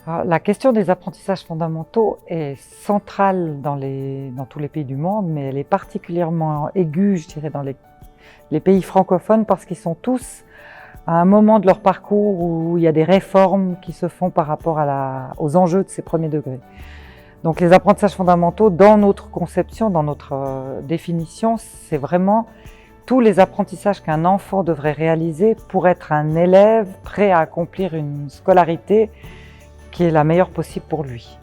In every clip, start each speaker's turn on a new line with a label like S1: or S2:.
S1: Alors, la question des apprentissages fondamentaux est centrale dans tous les pays du monde, mais elle est particulièrement aiguë, je dirais, dans les pays francophones, parce qu'ils sont tous à un moment de leur parcours où il y a des réformes qui se font par rapport aux enjeux de ces premiers degrés. Donc les apprentissages fondamentaux, dans notre conception, dans notre définition, c'est vraiment tous les apprentissages qu'un enfant devrait réaliser pour être un élève prêt à accomplir une scolarité qui est la meilleure possible pour lui.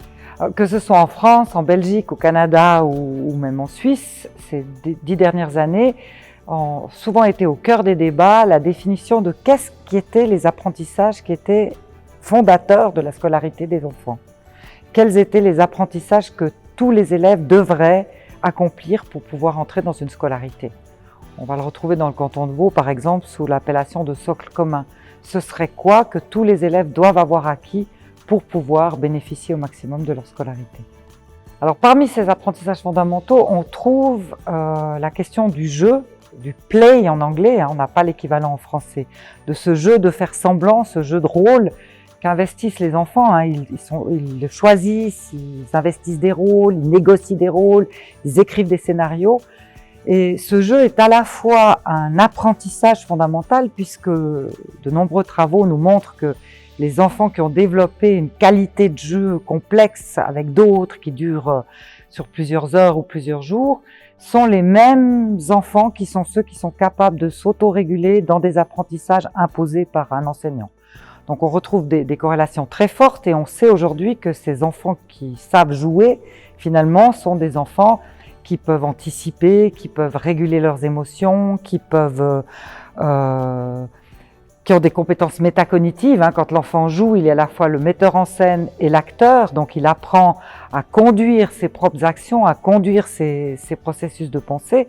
S1: Que ce soit en France, en Belgique, au Canada ou même en Suisse, ces 10 dernières années ont souvent été au cœur des débats la définition de qu'est-ce qui étaient les apprentissages qui étaient fondateurs de la scolarité des enfants. Quels étaient les apprentissages que tous les élèves devraient accomplir pour pouvoir entrer dans une scolarité. On va le retrouver dans le canton de Vaud, par exemple, sous l'appellation de socle commun. Ce serait quoi que tous les élèves doivent avoir acquis pour pouvoir bénéficier au maximum de leur scolarité. Alors parmi ces apprentissages fondamentaux, on trouve la question du jeu, du play en anglais, on n'a pas l'équivalent en français, de ce jeu de faire semblant, ce jeu de rôle qu'investissent les enfants. Ils le choisissent, ils investissent des rôles, ils négocient des rôles, ils écrivent des scénarios. Et ce jeu est à la fois un apprentissage fondamental puisque de nombreux travaux nous montrent que les enfants qui ont développé une qualité de jeu complexe avec d'autres qui durent sur plusieurs heures ou plusieurs jours sont les mêmes enfants qui sont ceux qui sont capables de s'autoréguler dans des apprentissages imposés par un enseignant. Donc on retrouve des corrélations très fortes et on sait aujourd'hui que ces enfants qui savent jouer, finalement, sont des enfants qui peuvent anticiper, qui peuvent réguler leurs émotions, qui ont des compétences métacognitives. Quand l'enfant joue, il est à la fois le metteur en scène et l'acteur, donc il apprend à conduire ses propres actions, à conduire ses processus de pensée.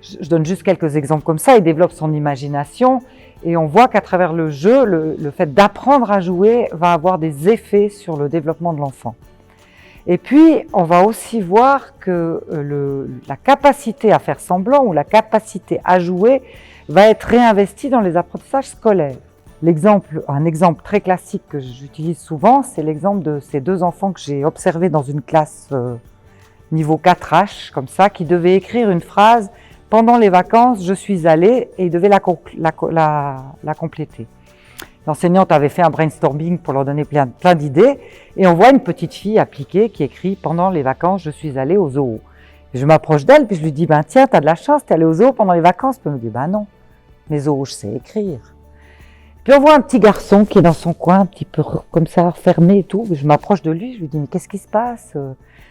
S1: Je donne juste quelques exemples comme ça. Il développe son imagination et on voit qu'à travers le jeu, le fait d'apprendre à jouer va avoir des effets sur le développement de l'enfant. Et puis, on va aussi voir que la capacité à faire semblant ou la capacité à jouer va être réinvestie dans les apprentissages scolaires. Un exemple très classique que j'utilise souvent, c'est l'exemple de ces deux enfants que j'ai observés dans une classe niveau 4H, comme ça, qui devaient écrire une phrase « Pendant les vacances, je suis allé » et ils devaient la compléter. L'enseignante avait fait un brainstorming pour leur donner plein d'idées et on voit une petite fille appliquée qui écrit « Pendant les vacances, je suis allée au zoo ». Je m'approche d'elle puis je lui dis « Tiens, t'as de la chance, t'es allée au zoo pendant les vacances ». Puis elle me dit « Non, mais zoo, je sais écrire ». Puis on voit un petit garçon qui est dans son coin, un petit peu comme ça, fermé et tout. Je m'approche de lui, je lui dis « Mais qu'est-ce qui se passe ?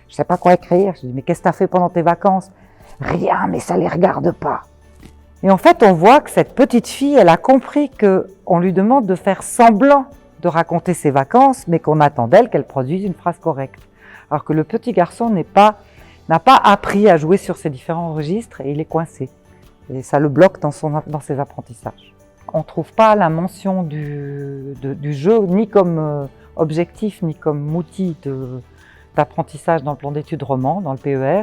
S1: Je sais pas quoi écrire ». Je lui dis « Mais qu'est-ce que t'as fait pendant tes vacances ?»« Rien, mais ça les regarde pas ». Et en fait, on voit que cette petite fille, elle a compris qu'on lui demande de faire semblant de raconter ses vacances, mais qu'on attend d'elle qu'elle produise une phrase correcte. Alors que le petit garçon n'a pas appris à jouer sur ces différents registres et il est coincé. Et ça le bloque dans ses apprentissages. On ne trouve pas la mention du jeu ni comme objectif, ni comme outil d'apprentissage dans le plan d'études roman, dans le PER.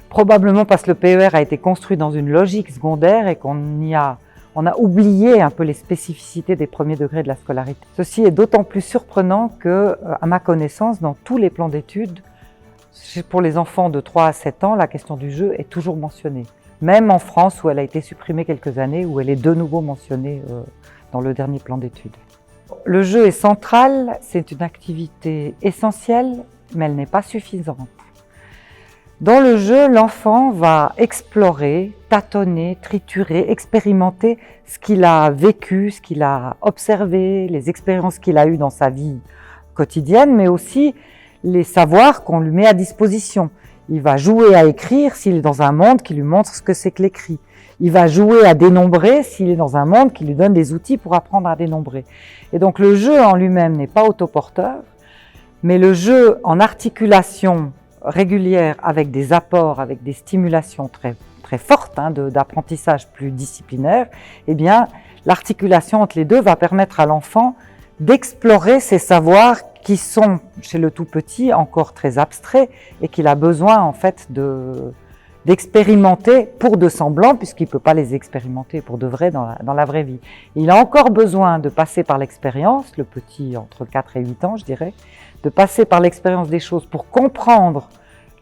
S1: Probablement parce que le PER a été construit dans une logique secondaire et qu'on a oublié un peu les spécificités des premiers degrés de la scolarité. Ceci est d'autant plus surprenant que, à ma connaissance, dans tous les plans d'études, pour les enfants de 3 à 7 ans, la question du jeu est toujours mentionnée. Même en France, où elle a été supprimée quelques années, où elle est de nouveau mentionnée dans le dernier plan d'études. Le jeu est central, c'est une activité essentielle, mais elle n'est pas suffisante. Dans le jeu, l'enfant va explorer, tâtonner, triturer, expérimenter ce qu'il a vécu, ce qu'il a observé, les expériences qu'il a eues dans sa vie quotidienne, mais aussi les savoirs qu'on lui met à disposition. Il va jouer à écrire s'il est dans un monde qui lui montre ce que c'est que l'écrit. Il va jouer à dénombrer s'il est dans un monde qui lui donne des outils pour apprendre à dénombrer. Et donc le jeu en lui-même n'est pas autoporteur, mais le jeu en articulation régulière avec des apports, avec des stimulations très, très fortes d'apprentissage plus disciplinaire, eh bien, l'articulation entre les deux va permettre à l'enfant d'explorer ces savoirs qui sont, chez le tout petit, encore très abstraits et qu'il a besoin en fait d'expérimenter pour de semblants, puisqu'il ne peut pas les expérimenter pour de vrai dans la vraie vie. Il a encore besoin de passer par l'expérience, le petit entre 4 et 8 ans, je dirais, de passer par l'expérience des choses pour comprendre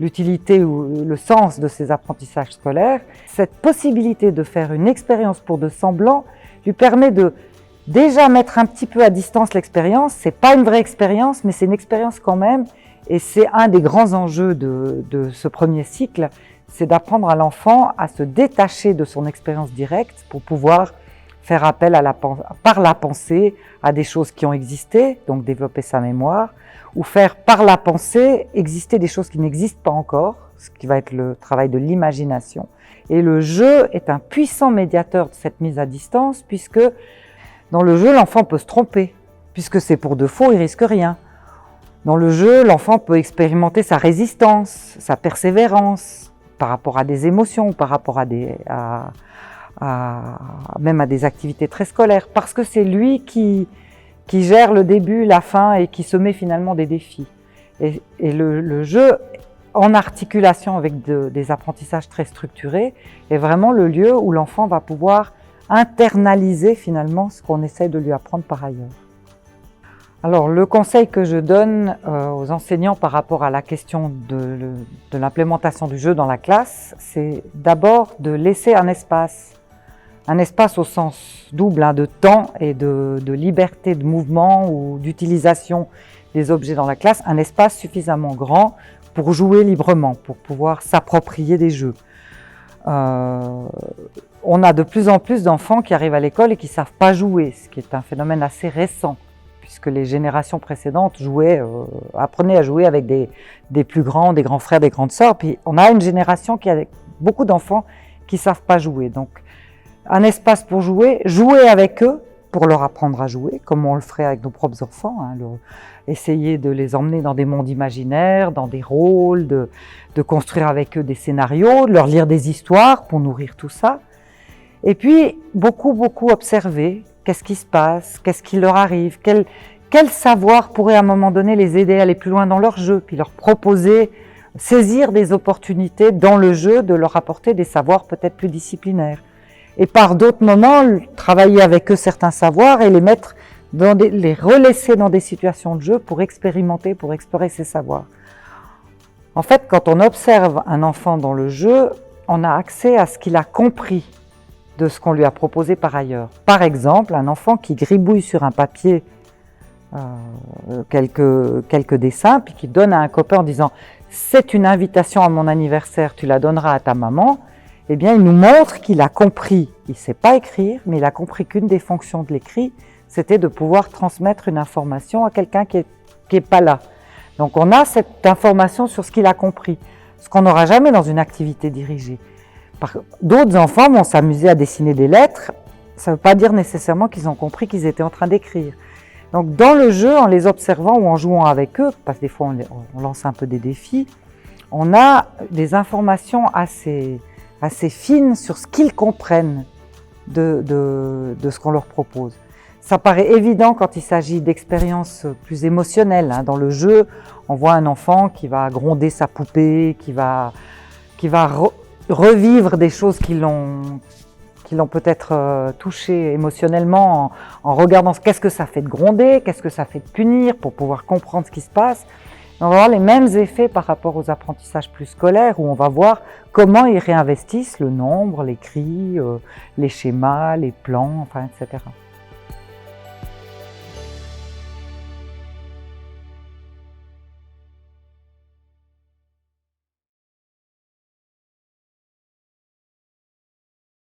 S1: l'utilité ou le sens de ses apprentissages scolaires. Cette possibilité de faire une expérience pour de semblants lui permet de déjà mettre un petit peu à distance l'expérience. C'est pas une vraie expérience, mais c'est une expérience quand même. Et c'est un des grands enjeux de ce premier cycle, c'est d'apprendre à l'enfant à se détacher de son expérience directe pour pouvoir faire appel par la pensée à des choses qui ont existé, donc développer sa mémoire, ou faire par la pensée exister des choses qui n'existent pas encore, ce qui va être le travail de l'imagination. Et le jeu est un puissant médiateur de cette mise à distance, puisque dans le jeu, l'enfant peut se tromper, puisque c'est pour de faux, il risque rien. Dans le jeu, l'enfant peut expérimenter sa résistance, sa persévérance, par rapport à des émotions, par rapport même à des activités très scolaires, parce que c'est lui qui gère le début, la fin et qui se met finalement des défis. Et le jeu, en articulation avec des apprentissages très structurés, est vraiment le lieu où l'enfant va pouvoir internaliser finalement ce qu'on essaie de lui apprendre par ailleurs. Alors, le conseil que je donne aux enseignants par rapport à la question de l'implémentation du jeu dans la classe, c'est d'abord de laisser un espace au sens double, de temps et de liberté de mouvement ou d'utilisation des objets dans la classe, un espace suffisamment grand pour jouer librement, pour pouvoir s'approprier des jeux. On a de plus en plus d'enfants qui arrivent à l'école et qui ne savent pas jouer, ce qui est un phénomène assez récent, puisque les générations précédentes apprenaient à jouer avec des plus grands, des grands frères, des grandes sœurs. Puis on a une génération qui a beaucoup d'enfants qui ne savent pas jouer. Donc un espace pour jouer avec eux, pour leur apprendre à jouer, comme on le ferait avec nos propres enfants, essayer de les emmener dans des mondes imaginaires, dans des rôles, de construire avec eux des scénarios, de leur lire des histoires pour nourrir tout ça. Et puis beaucoup observer. Qu'est-ce qui se passe? Qu'est-ce qui leur arrive? Quel savoir pourrait à un moment donné les aider à aller plus loin dans leur jeu? Puis leur proposer, saisir des opportunités dans le jeu, de leur apporter des savoirs peut-être plus disciplinaires. Et par d'autres moments, travailler avec eux certains savoirs et les relaisser dans des situations de jeu pour expérimenter, pour explorer ces savoirs. En fait, quand on observe un enfant dans le jeu, on a accès à ce qu'il a compris de ce qu'on lui a proposé par ailleurs. Par exemple, un enfant qui gribouille sur un papier quelques dessins, puis qui donne à un copain en disant « c'est une invitation à mon anniversaire, tu la donneras à ta maman », eh bien il nous montre qu'il a compris, il ne sait pas écrire, mais il a compris qu'une des fonctions de l'écrit, c'était de pouvoir transmettre une information à quelqu'un qui est pas là. Donc on a cette information sur ce qu'il a compris, ce qu'on n'aura jamais dans une activité dirigée. D'autres enfants vont s'amuser à dessiner des lettres, ça ne veut pas dire nécessairement qu'ils ont compris qu'ils étaient en train d'écrire. Donc dans le jeu, en les observant ou en jouant avec eux, parce que des fois on lance un peu des défis, on a des informations assez fines sur ce qu'ils comprennent de ce qu'on leur propose. Ça paraît évident quand il s'agit d'expériences plus émotionnelles. Dans le jeu, on voit un enfant qui va gronder sa poupée, qui va revivre des choses qui l'ont peut-être touché émotionnellement en regardant qu'est-ce que ça fait de gronder, qu'est-ce que ça fait de punir pour pouvoir comprendre ce qui se passe. On va avoir les mêmes effets par rapport aux apprentissages plus scolaires où on va voir comment ils réinvestissent le nombre, les cris, les schémas, les plans, etc.